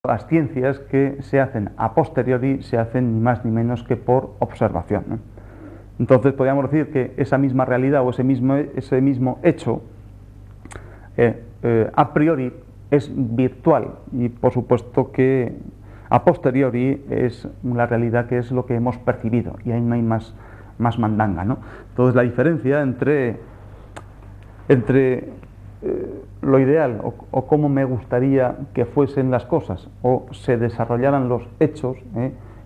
Las ciencias que se hacen a posteriori se hacen ni más ni menos que por observación, ¿no? Entonces podríamos decir que esa misma realidad o ese mismo hecho a priori es virtual y por supuesto que a posteriori es la realidad que es lo que hemos percibido y ahí no hay más mandanga, ¿no? Entonces la diferencia entre lo ideal o cómo me gustaría que fuesen las cosas o se desarrollaran los hechos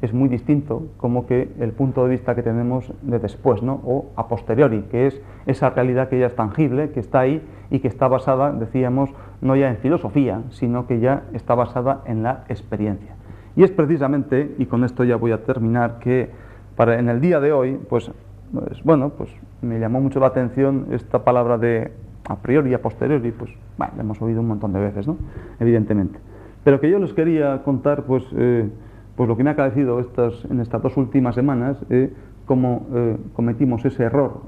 es muy distinto como que el punto de vista que tenemos de después, ¿no? O a posteriori, que es esa realidad que ya es tangible, que está ahí y que está basada, decíamos, no ya en filosofía, sino que ya está basada en la experiencia. Y es precisamente, y con esto ya voy a terminar, que en el día de hoy, pues me llamó mucho la atención esta palabra de a priori y a posteriori, pues bueno, la hemos oído un montón de veces, ¿no? Evidentemente. Pero que yo les quería contar, pues lo que me ha acaecido en estas 2 últimas semanas, cómo cometimos ese error,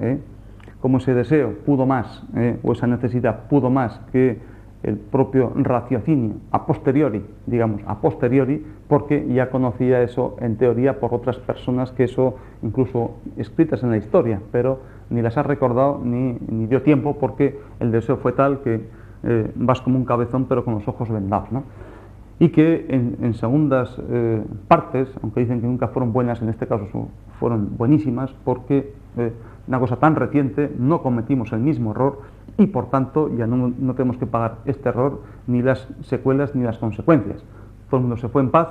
cómo ese deseo pudo más, o esa necesidad pudo más que el propio raciocinio a posteriori, digamos, a posteriori, porque ya conocía eso en teoría por otras personas que eso, incluso escritas en la historia, pero ni las has recordado ni dio tiempo porque el deseo fue tal que vas como un cabezón pero con los ojos vendados, ¿no? Y que en segundas partes, aunque dicen que nunca fueron buenas, en este caso fueron buenísimas porque una cosa tan reciente no cometimos el mismo error y por tanto ya no tenemos que pagar este error, ni las secuelas ni las consecuencias. Todo el mundo se fue en paz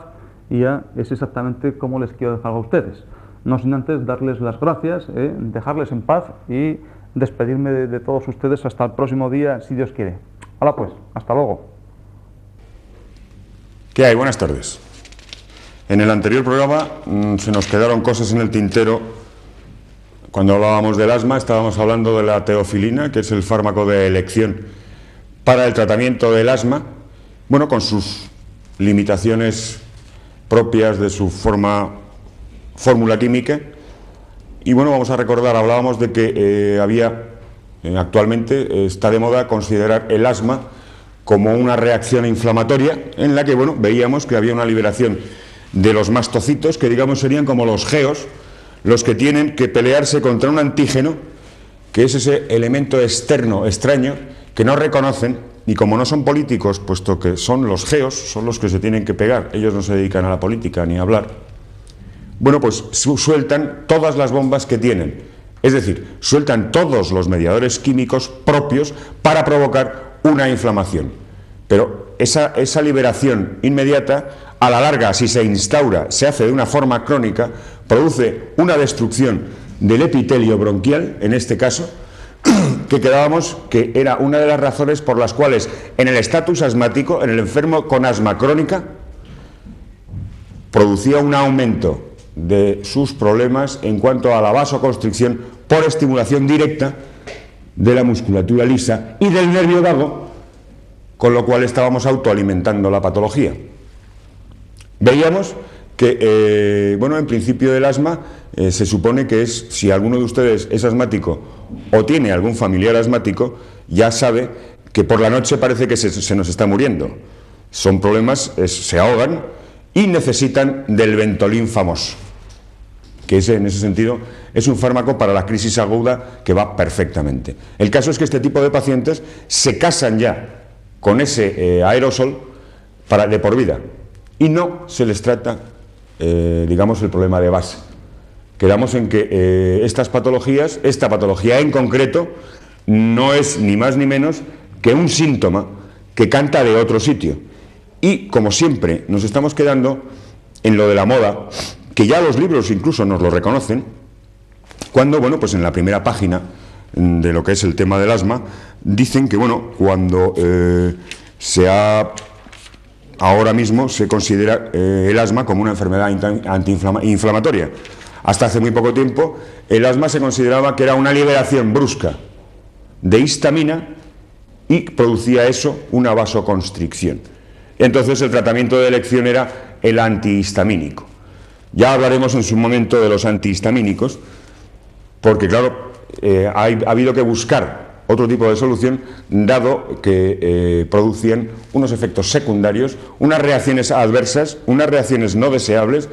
y ya es exactamente como les quiero dejar a ustedes. No sin antes darles las gracias, dejarles en paz y despedirme de todos ustedes hasta el próximo día, si Dios quiere. Hola pues, hasta luego. ¿Qué hay? Buenas tardes. En el anterior programa se nos quedaron cosas en el tintero. Cuando hablábamos del asma estábamos hablando de la teofilina, que es el fármaco de elección para el tratamiento del asma, bueno, con sus limitaciones propias de su fórmula química. Y bueno, vamos a recordar, hablábamos de que actualmente está de moda considerar el asma como una reacción inflamatoria en la que, bueno, veíamos que había una liberación de los mastocitos, que digamos serían como los geos, los que tienen que pelearse contra un antígeno, que es ese elemento externo, extraño, que no reconocen, y como no son políticos, puesto que son los geos, son los que se tienen que pegar, ellos no se dedican a la política ni a hablar, bueno, pues sueltan todas las bombas que tienen, es decir, sueltan todos los mediadores químicos propios para provocar una inflamación. Pero esa liberación inmediata, a la larga, si se instaura, se hace de una forma crónica, produce una destrucción del epitelio bronquial, en este caso, que quedábamos que era una de las razones por las cuales en el estatus asmático, en el enfermo con asma crónica, producía un aumento de sus problemas en cuanto a la vasoconstricción por estimulación directa de la musculatura lisa y del nervio vago, con lo cual estábamos autoalimentando la patología. Veíamos que, bueno, en principio del asma se supone que es, si alguno de ustedes es asmático o tiene algún familiar asmático, ya sabe que por la noche parece que se nos está muriendo. Son problemas, se ahogan y necesitan del Ventolin famoso, que en ese sentido es un fármaco para la crisis aguda que va perfectamente. El caso es que este tipo de pacientes se casan ya con ese aerosol de por vida y no se les trata, digamos, el problema de base. Quedamos en que estas patologías, esta patología en concreto, no es ni más ni menos que un síntoma que canta de otro sitio. Y, como siempre, nos estamos quedando en lo de la moda, que ya los libros incluso nos lo reconocen, cuando, bueno, pues en la primera página de lo que es el tema del asma, dicen que, bueno, cuando ahora mismo se considera el asma como una enfermedad antiinflamatoria. Hasta hace muy poco tiempo, el asma se consideraba que era una liberación brusca de histamina y producía eso una vasoconstricción. Entonces el tratamiento de elección era el antihistamínico. Ya hablaremos en su momento de los antihistamínicos, porque claro, ha habido que buscar otro tipo de solución, dado que producían unos efectos secundarios, unas reacciones adversas, unas reacciones no deseables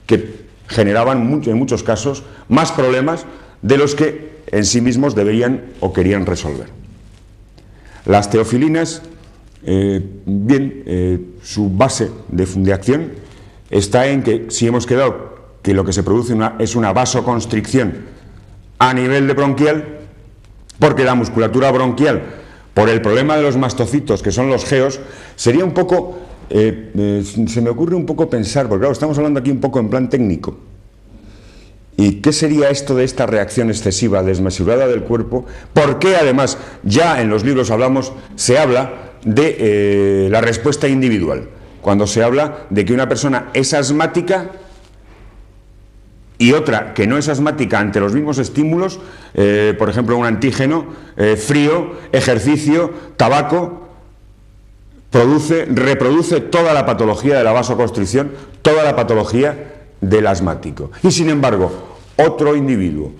que generaban en muchos casos más problemas de los que en sí mismos deberían o querían resolver. Las teofilinas, su base de acción está en que si hemos quedado que lo que se produce es una vasoconstricción a nivel de bronquial, porque la musculatura bronquial, por el problema de los mastocitos, que son los geos, sería un poco, se me ocurre un poco pensar, porque claro, estamos hablando aquí un poco en plan técnico, ¿y qué sería esto de esta reacción excesiva, desmesurada del cuerpo? ¿Por qué además, ya en los libros se habla de la respuesta individual? Cuando se habla de que una persona es asmática y otra que no es asmática ante los mismos estímulos, por ejemplo un antígeno, frío, ejercicio, tabaco, reproduce toda la patología de la vasoconstricción, toda la patología del asmático. Y sin embargo, otro individuo,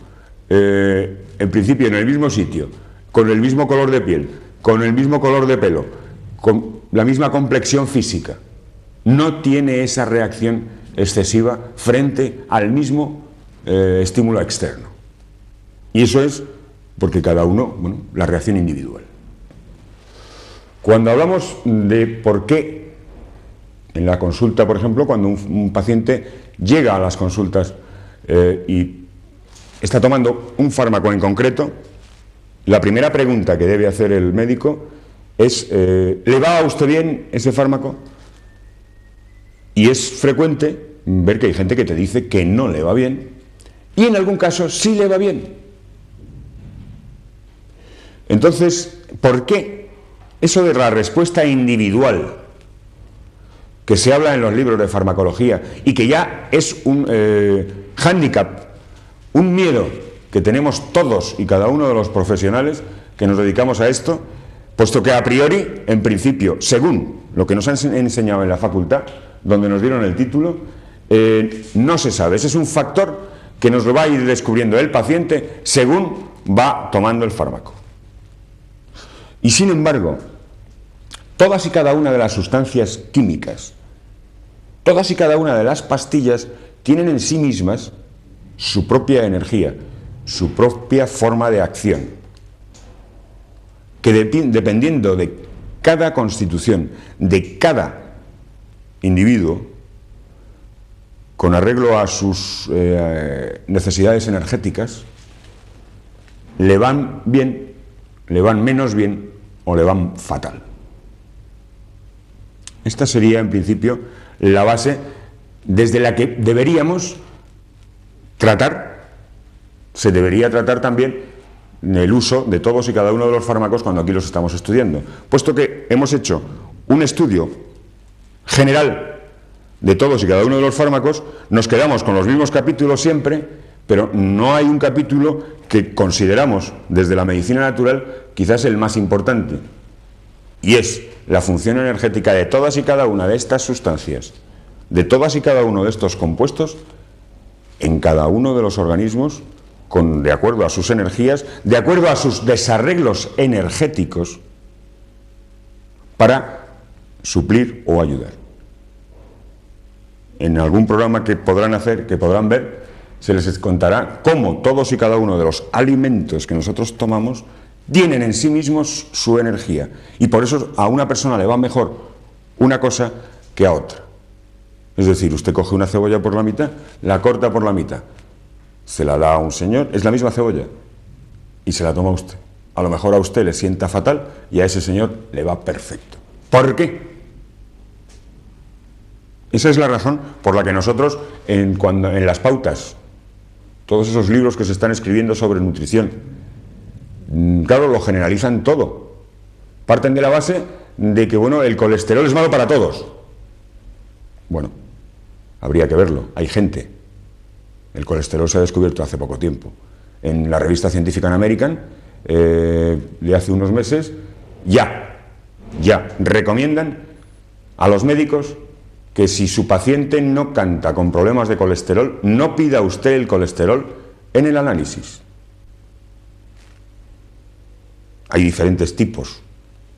en principio en el mismo sitio, con el mismo color de piel, con el mismo color de pelo, con la misma complexión física, no tiene esa reacción excesiva frente al mismo estímulo externo. Y eso es porque cada uno, la reacción individual. Cuando hablamos de por qué en la consulta, por ejemplo, cuando un paciente llega a las consultas y está tomando un fármaco en concreto, la primera pregunta que debe hacer el médico es ¿le va a usted bien ese fármaco? Y es frecuente ver que hay gente que te dice que no le va bien y en algún caso sí le va bien. Entonces, ¿por qué eso de la respuesta individual que se habla en los libros de farmacología y que ya es un hándicap, un miedo que tenemos todos y cada uno de los profesionales que nos dedicamos a esto, puesto que a priori, en principio, según lo que nos han enseñado en la facultad, donde nos dieron el título, no se sabe. Ese es un factor que nos lo va a ir descubriendo el paciente según va tomando el fármaco. Y sin embargo, todas y cada una de las sustancias químicas, todas y cada una de las pastillas tienen en sí mismas su propia energía, su propia forma de acción, que dependiendo de cada constitución, de cada individuo, con arreglo a sus necesidades energéticas, le van bien, le van menos bien o le van fatal. Esta sería en principio la base desde la que deberíamos tratar, se debería tratar también el uso de todos y cada uno de los fármacos cuando aquí los estamos estudiando, puesto que hemos hecho un estudio general de todos y cada uno de los fármacos, nos quedamos con los mismos capítulos siempre, pero no hay un capítulo que consideramos desde la medicina natural quizás el más importante, y es la función energética de todas y cada una de estas sustancias, de todas y cada uno de estos compuestos en cada uno de los organismos, de acuerdo a sus energías, de acuerdo a sus desarreglos energéticos, para suplir o ayudar. En algún programa que podrán hacer, que podrán ver, se les contará cómo todos y cada uno de los alimentos que nosotros tomamos tienen en sí mismos su energía, y por eso a una persona le va mejor una cosa que a otra. Es decir, usted coge una cebolla por la mitad, la corta por la mitad, se la da a un señor, es la misma cebolla, y se la toma usted. A lo mejor a usted le sienta fatal y a ese señor le va perfecto. ¿Por qué? Esa es la razón por la que nosotros, en las pautas, todos esos libros que se están escribiendo sobre nutrición, claro, lo generalizan todo. Parten de la base de que, bueno, el colesterol es malo para todos. Bueno, habría que verlo. Hay gente. El colesterol se ha descubierto hace poco tiempo. En la revista Scientific American, de hace unos meses, ya recomiendan a los médicos que si su paciente no canta con problemas de colesterol, no pida usted el colesterol en el análisis. Hay diferentes tipos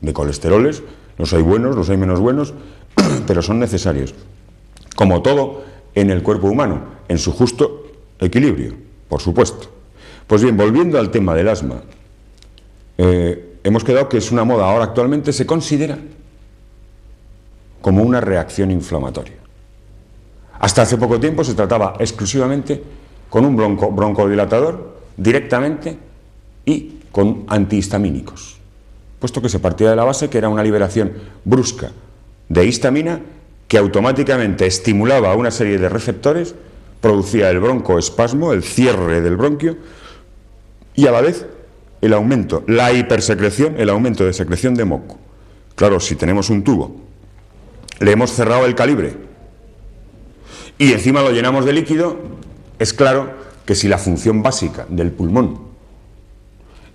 de colesteroles, los hay buenos, los hay menos buenos, pero son necesarios. Como todo en el cuerpo humano, en su justo equilibrio, por supuesto. Pues bien, volviendo al tema del asma, hemos quedado que es una moda, ahora actualmente se considera como una reacción inflamatoria. Hasta hace poco tiempo se trataba exclusivamente con un broncodilatador directamente y con antihistamínicos, puesto que se partía de la base que era una liberación brusca de histamina que automáticamente estimulaba a una serie de receptores, producía el broncoespasmo, el cierre del bronquio, y a la vez el aumento, la hipersecreción, el aumento de secreción de moco. Claro, si tenemos un tubo, le hemos cerrado el calibre y encima lo llenamos de líquido, es claro que si la función básica del pulmón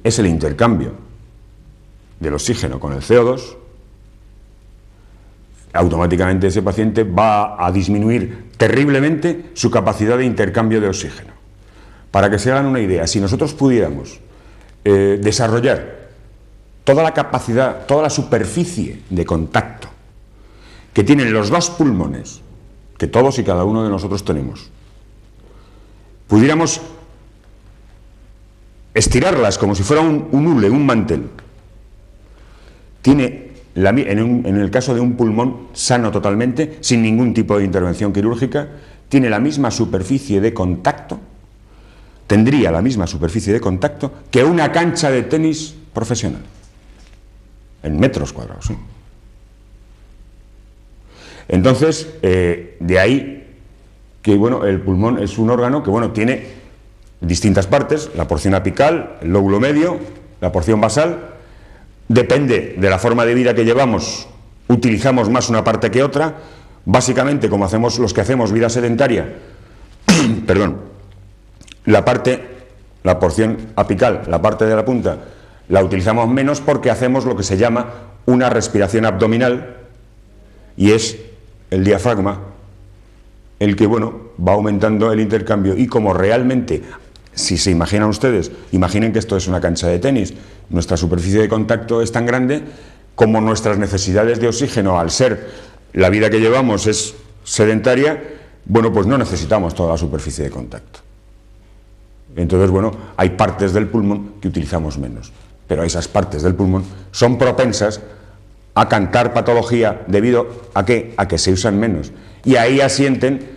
es el intercambio del oxígeno con el CO2, automáticamente ese paciente va a disminuir terriblemente su capacidad de intercambio de oxígeno. Para que se hagan una idea, si nosotros pudiéramos desarrollar toda la capacidad, toda la superficie de contacto que tienen los dos pulmones, que todos y cada uno de nosotros tenemos, pudiéramos estirarlas como si fuera un hule, un mantel, tiene, en el caso de un pulmón sano totalmente, sin ningún tipo de intervención quirúrgica, tiene la misma superficie de contacto, tendría la misma superficie de contacto que una cancha de tenis profesional, en metros cuadrados, ¿sí? Entonces, de ahí que, bueno, el pulmón es un órgano que, bueno, tiene distintas partes, la porción apical, el lóbulo medio, la porción basal. Depende de la forma de vida que llevamos, utilizamos más una parte que otra. Básicamente, como hacemos los que hacemos vida sedentaria, perdón, la porción apical, la parte de la punta, la utilizamos menos porque hacemos lo que se llama una respiración abdominal, y es el diafragma el que, bueno, va aumentando el intercambio. Y como realmente, si se imaginan ustedes, imaginen que esto es una cancha de tenis, nuestra superficie de contacto es tan grande como nuestras necesidades de oxígeno, al ser la vida que llevamos es sedentaria, bueno, pues no necesitamos toda la superficie de contacto. Entonces, bueno, hay partes del pulmón que utilizamos menos, pero esas partes del pulmón son propensas a cantar patología debido a ¿qué? A que se usan menos. Y ahí asienten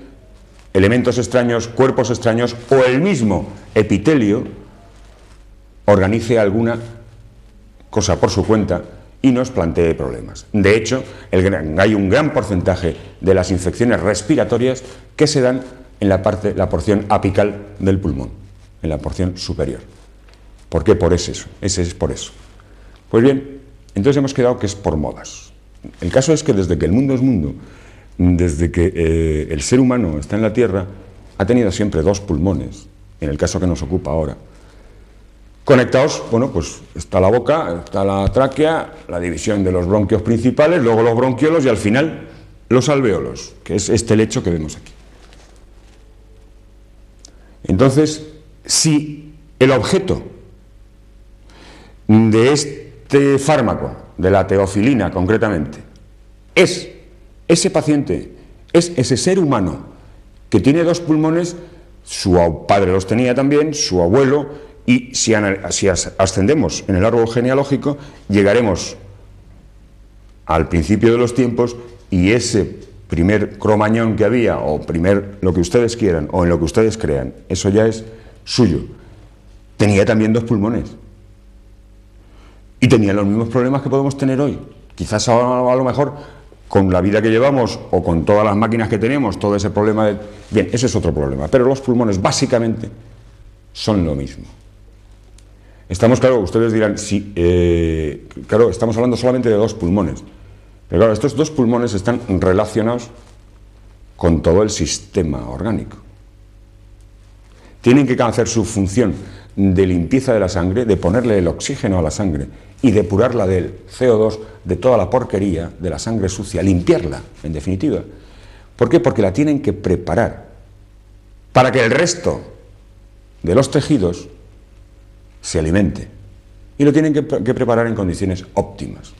elementos extraños, cuerpos extraños, o el mismo epitelio organice alguna cosa por su cuenta y nos plantee problemas. De hecho, hay un gran porcentaje de las infecciones respiratorias que se dan en la porción apical del pulmón, en la porción superior. ¿Por qué? Por eso. Ese es por eso. Pues bien, entonces hemos quedado que es por modas. El caso es que desde que el mundo es mundo, desde que el ser humano está en la Tierra, ha tenido siempre dos pulmones, en el caso que nos ocupa ahora, conectados. Bueno, pues está la boca, está la tráquea, la división de los bronquios principales, luego los bronquiolos y al final los alveolos, que es este lecho que vemos aquí. Entonces, si el objeto de este fármaco, de la teofilina concretamente, es ese paciente, es ese ser humano que tiene dos pulmones, su padre los tenía también, su abuelo, y si ascendemos en el árbol genealógico, llegaremos al principio de los tiempos y ese primer cromañón que había, o primer lo que ustedes quieran, o en lo que ustedes crean, eso ya es suyo. Tenía también dos pulmones. Y tenía los mismos problemas que podemos tener hoy. Quizás a lo mejor con la vida que llevamos o con todas las máquinas que tenemos, todo ese problema de... Bien, ese es otro problema. Pero los pulmones básicamente son lo mismo. Estamos, claro, ustedes dirán, sí, claro, estamos hablando solamente de dos pulmones. Pero claro, estos dos pulmones están relacionados con todo el sistema orgánico. Tienen que hacer su función de limpieza de la sangre, de ponerle el oxígeno a la sangre y depurarla del CO2, de toda la porquería, de la sangre sucia, limpiarla, en definitiva. ¿Por qué? Porque la tienen que preparar para que el resto de los tejidos se alimente. y lo tienen que preparar en condiciones óptimas.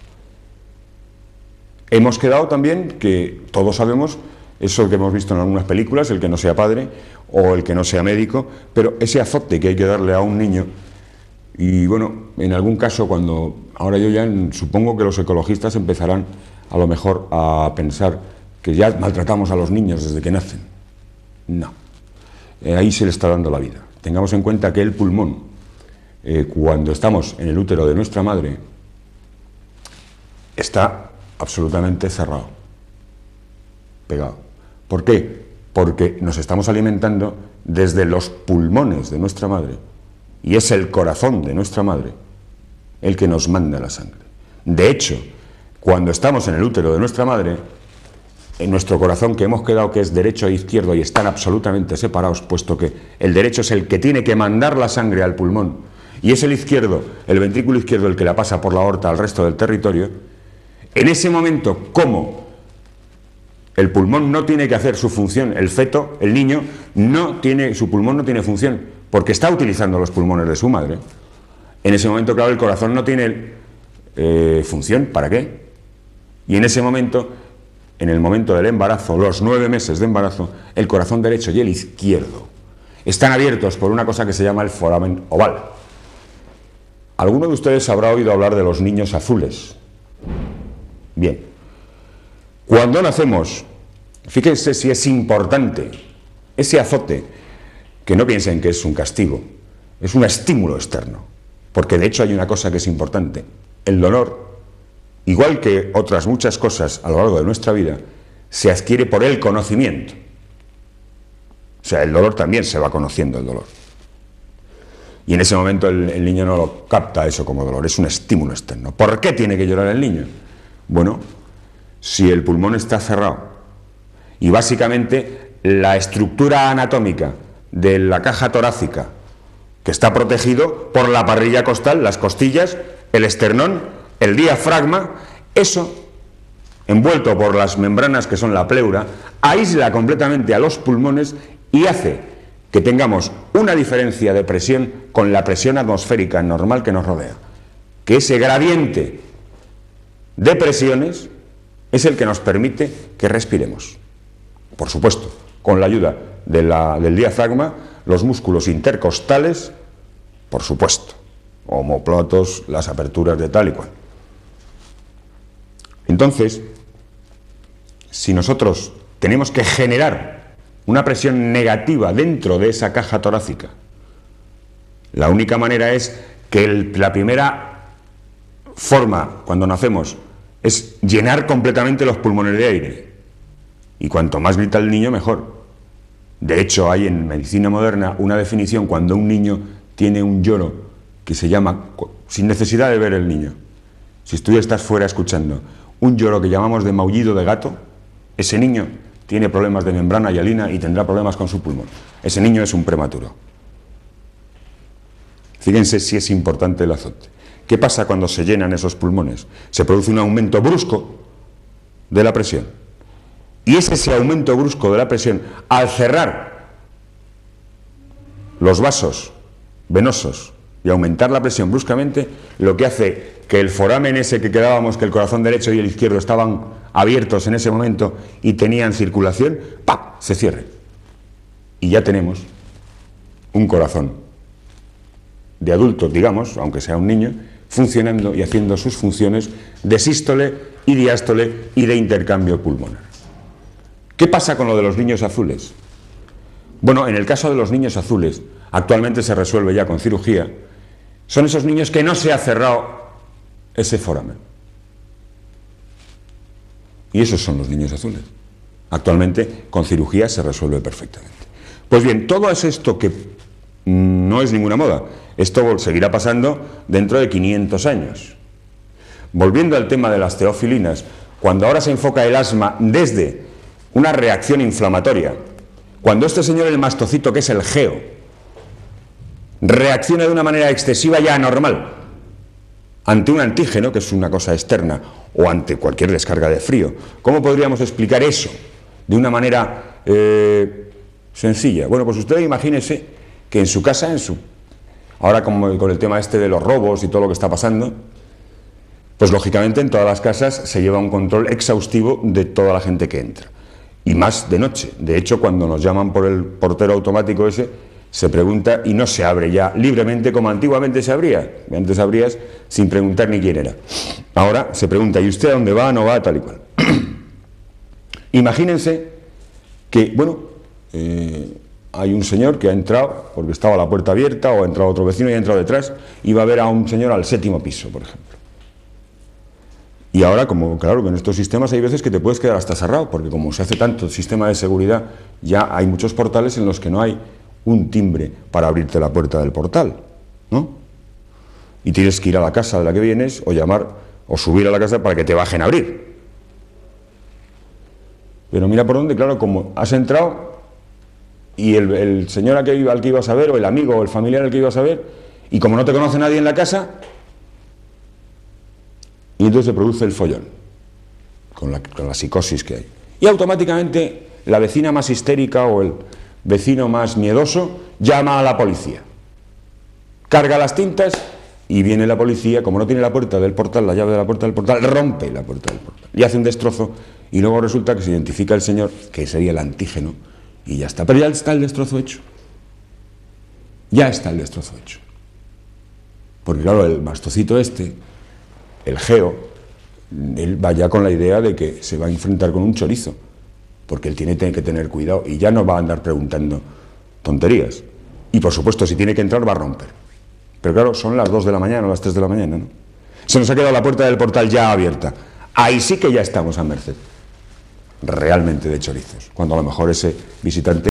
Hemos quedado también que todos sabemos eso que hemos visto en algunas películas, el que no sea padre o el que no sea médico, pero ese azote que hay que darle a un niño, y bueno, en algún caso cuando, ahora yo ya supongo que los ecologistas empezarán a lo mejor a pensar que ya maltratamos a los niños desde que nacen. No, ahí se le está dando la vida. Tengamos en cuenta que el pulmón, cuando estamos en el útero de nuestra madre, está absolutamente cerrado, pegado. ¿Por qué? Porque nos estamos alimentando desde los pulmones de nuestra madre y es el corazón de nuestra madre el que nos manda la sangre. De hecho, cuando estamos en el útero de nuestra madre, en nuestro corazón, que hemos quedado que es derecho e izquierdo y están absolutamente separados, puesto que el derecho es el que tiene que mandar la sangre al pulmón y es el izquierdo, el ventrículo izquierdo, el que la pasa por la aorta al resto del territorio. En ese momento, como el pulmón no tiene que hacer su función, el feto, el niño, su pulmón no tiene función, porque está utilizando los pulmones de su madre. En ese momento, claro, el corazón no tiene función. ¿Para qué? Y en ese momento, en el momento del embarazo, los 9 meses de embarazo, el corazón derecho y el izquierdo están abiertos por una cosa que se llama el foramen oval. ¿Alguno de ustedes habrá oído hablar de los niños azules? Bien, cuando nacemos, fíjense si es importante ese azote, que no piensen que es un castigo, es un estímulo externo, porque de hecho hay una cosa que es importante: el dolor, igual que otras muchas cosas a lo largo de nuestra vida, se adquiere por el conocimiento. O sea, el dolor también se va conociendo, el dolor. Y en ese momento el niño no lo capta eso como dolor, es un estímulo externo. ¿Por qué tiene que llorar el niño? Bueno, si el pulmón está cerrado y básicamente la estructura anatómica de la caja torácica, que está protegido por la parrilla costal, las costillas, el esternón, el diafragma, eso, envuelto por las membranas que son la pleura, aísla completamente a los pulmones y hace que tengamos una diferencia de presión con la presión atmosférica normal que nos rodea. Que ese gradiente de presiones es el que nos permite que respiremos. Por supuesto, con la ayuda del diafragma, los músculos intercostales, por supuesto, omóplatos, las aperturas de tal y cual. Entonces, si nosotros tenemos que generar una presión negativa dentro de esa caja torácica, la única manera es que la primera forma, cuando nacemos, es llenar completamente los pulmones de aire. Y cuanto más grita el niño, mejor. De hecho, hay en medicina moderna una definición cuando un niño tiene un lloro que se llama, sin necesidad de ver el niño, si tú estás fuera escuchando, un lloro que llamamos de maullido de gato, ese niño tiene problemas de membrana hialina y tendrá problemas con su pulmón. Ese niño es un prematuro. Fíjense si es importante el azote. ¿Qué pasa cuando se llenan esos pulmones? Se produce un aumento brusco de la presión. Y es ese aumento brusco de la presión, al cerrar los vasos venosos y aumentar la presión bruscamente, lo que hace que el foramen ese que quedábamos, que el corazón derecho y el izquierdo estaban abiertos en ese momento y tenían circulación, ¡pam!, se cierre. Y ya tenemos un corazón de adulto, digamos, aunque sea un niño, funcionando y haciendo sus funciones de sístole y diástole y de intercambio pulmonar. ¿Qué pasa con lo de los niños azules? Bueno, en el caso de los niños azules, actualmente se resuelve ya con cirugía, son esos niños que no se ha cerrado ese foramen. Y esos son los niños azules. Actualmente, con cirugía se resuelve perfectamente. Pues bien, todo es esto que no es ninguna moda. Esto seguirá pasando dentro de 500 años. Volviendo al tema de las teofilinas, cuando ahora se enfoca el asma desde una reacción inflamatoria, cuando este señor, el mastocito, que es el geo, reacciona de una manera excesiva y anormal ante un antígeno, que es una cosa externa, o ante cualquier descarga de frío, ¿cómo podríamos explicar eso de una manera sencilla? Bueno, pues usted imagínese que en su casa, ahora como con el tema este de los robos y todo lo que está pasando, pues lógicamente en todas las casas se lleva un control exhaustivo de toda la gente que entra. Y más de noche. De hecho, cuando nos llaman por el portero automático ese, se pregunta y no se abre ya libremente como antiguamente se abría. Antes abrías sin preguntar ni quién era. Ahora se pregunta, ¿y usted a dónde va? No va, tal y cual. Imagínense que, bueno, hay un señor que ha entrado, porque estaba la puerta abierta, o ha entrado otro vecino y ha entrado detrás, y va a ver a un señor al 7º piso, por ejemplo. Y ahora, como claro, que en estos sistemas hay veces que te puedes quedar hasta cerrado, porque como se hace tanto sistema de seguridad, ya hay muchos portales en los que no hay un timbre para abrirte la puerta del portal, ¿no? Y tienes que ir a la casa de la que vienes, o llamar, o subir a la casa para que te bajen a abrir. Pero mira por dónde, claro, como has entrado, y el señor al que ibas a ver, o el amigo, o el familiar al que ibas a ver, y como no te conoce nadie en la casa, y entonces se produce el follón, con la psicosis que hay. Y automáticamente la vecina más histérica o el vecino más miedoso llama a la policía. Carga las tintas y viene la policía, como no tiene la puerta del portal, la llave de la puerta del portal, rompe la puerta del portal y hace un destrozo, y luego resulta que se identifica el señor, que sería el antígeno, y ya está. Pero ya está el destrozo hecho. Ya está el destrozo hecho. Porque claro, el mastocito este, el geo, él va ya con la idea de que se va a enfrentar con un chorizo, porque él tiene que tener cuidado y ya no va a andar preguntando tonterías. Y por supuesto, si tiene que entrar, va a romper. Pero claro, son las 2 de la mañana o las 3 de la mañana, ¿no? Se nos ha quedado la puerta del portal ya abierta. Ahí sí que ya estamos a merced, realmente, de chorizos, cuando a lo mejor ese visitante